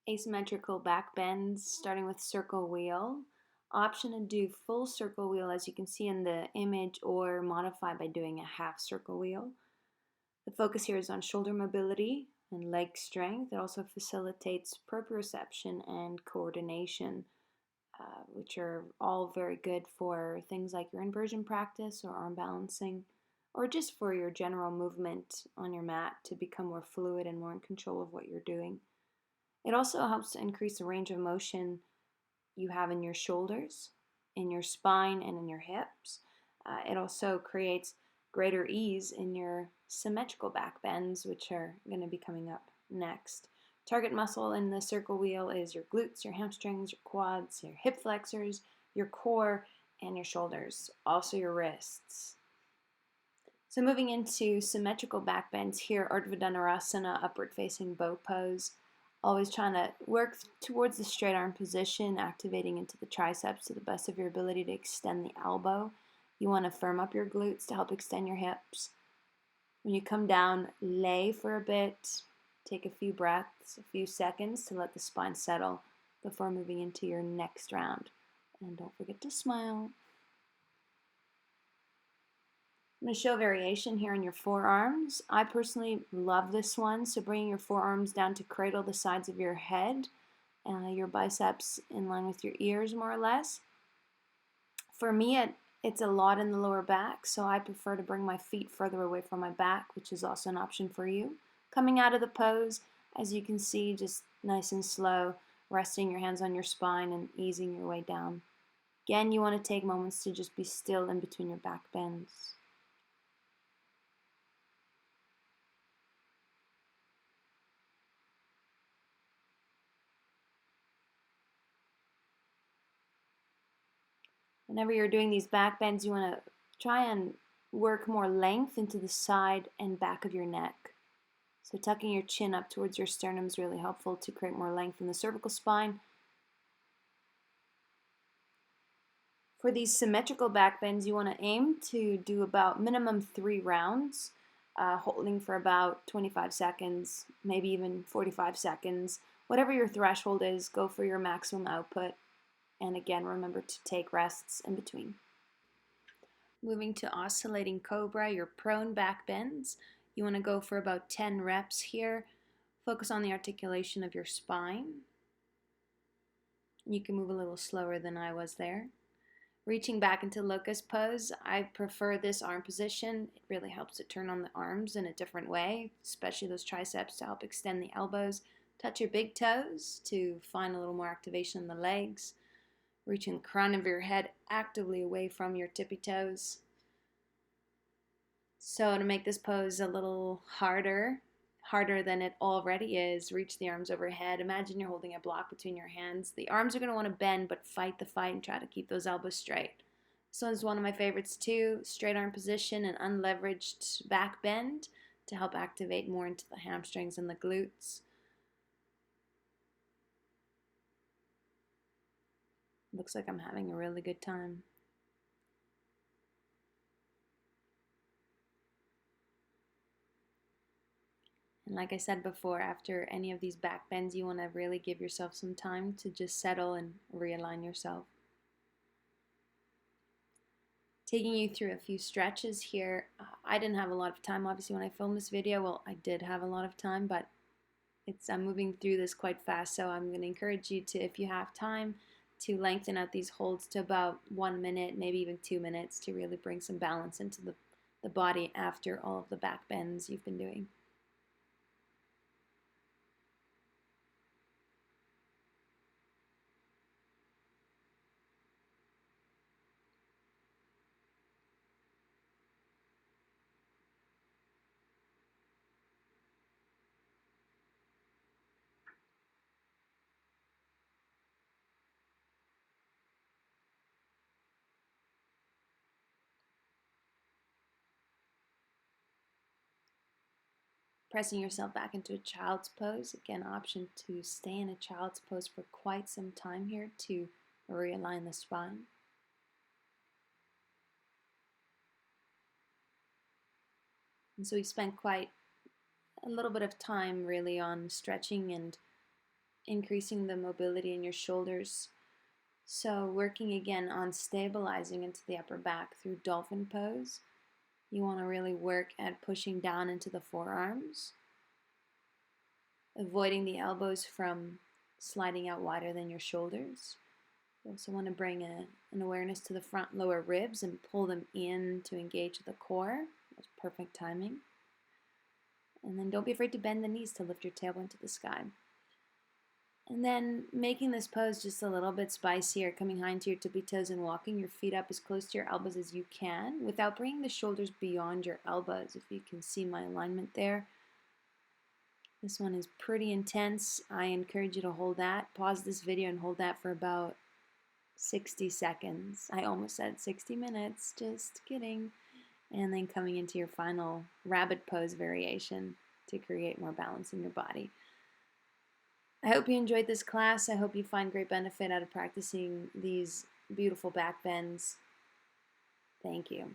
Asymmetrical backbends, starting with circle wheel. Option to do full circle wheel as you can see in the image, or modify by doing a half circle wheel. The focus here is on shoulder mobility and leg strength. It also facilitates proprioception and coordination, which are all very good for things like your inversion practice or arm balancing, or just for your general movement on your mat to become more fluid and more in control of what you're doing. It also helps to increase the range of motion you have in your shoulders, in your spine, and in your hips. It also creates greater ease in your symmetrical back bends, which are going to be coming up next. Target muscle in the circle wheel is your glutes, your hamstrings, your quads, your hip flexors, your core, and your shoulders, also your wrists. So moving into symmetrical back bends here, Urdhva Dhanurasana, upward facing bow pose. Always trying to work towards the straight arm position, activating into the triceps to the best of your ability to extend the elbow. You want to firm up your glutes to help extend your hips. When you come down, lay for a bit. Take a few breaths, a few seconds to let the spine settle before moving into your next round. And don't forget to smile. I'm going to show a variation here on your forearms. I personally love this one, so bringing your forearms down to cradle the sides of your head, your biceps in line with your ears more or less. For me, it's a lot in the lower back, so I prefer to bring my feet further away from my back, which is also an option for you. Coming out of the pose, as you can see, just nice and slow, resting your hands on your spine and easing your way down. Again, you want to take moments to just be still in between your back bends. Whenever you're doing these back bends, you want to try and work more length into the side and back of your neck. So tucking your chin up towards your sternum is really helpful to create more length in the cervical spine. For these symmetrical back bends, you want to aim to do about minimum 3 rounds, holding for about 25 seconds, maybe even 45 seconds. Whatever your threshold is, go for your maximum output. And again, remember to take rests in between. Moving to oscillating cobra, your prone back bends. You want to go for about 10 reps here. Focus on the articulation of your spine. You can move a little slower than I was there. Reaching back into locust pose, I prefer this arm position. It really helps to turn on the arms in a different way, especially those triceps to help extend the elbows. Touch your big toes to find a little more activation in the legs. Reaching the crown of your head actively away from your tippy toes. So to make this pose a little harder than it already is, reach the arms overhead. Imagine you're holding a block between your hands. The arms are going to want to bend, but fight the fight and try to keep those elbows straight. This one's one of my favorites too. Straight arm position and unleveraged back bend to help activate more into the hamstrings and the glutes. Looks like I'm having a really good time. And like I said before, after any of these back bends, you want to really give yourself some time to just settle and realign yourself. Taking you through a few stretches here. I didn't have a lot of time, obviously, when I filmed this video. Well, I did have a lot of time, but I'm moving through this quite fast, so I'm going to encourage you to, if you have time, to lengthen out these holds to about 1 minute, maybe even 2 minutes, to really bring some balance into the body after all of the back bends you've been doing. Pressing yourself back into a child's pose. Again, option to stay in a child's pose for quite some time here to realign the spine. And so we spent quite a little bit of time really on stretching and increasing the mobility in your shoulders. So working again on stabilizing into the upper back through dolphin pose. You want to really work at pushing down into the forearms, avoiding the elbows from sliding out wider than your shoulders. You also want to bring an awareness to the front lower ribs and pull them in to engage the core. That's perfect timing. And then don't be afraid to bend the knees to lift your tailbone to the sky. And then making this pose just a little bit spicier, coming behind to your tippy toes and walking your feet up as close to your elbows as you can without bringing the shoulders beyond your elbows, if you can see my alignment there. This one is pretty intense. I encourage you to hold that. Pause this video and hold that for about 60 seconds. I almost said 60 minutes, just kidding. And then coming into your final rabbit pose variation to create more balance in your body. I hope you enjoyed this class. I hope you find great benefit out of practicing these beautiful back bends. Thank you.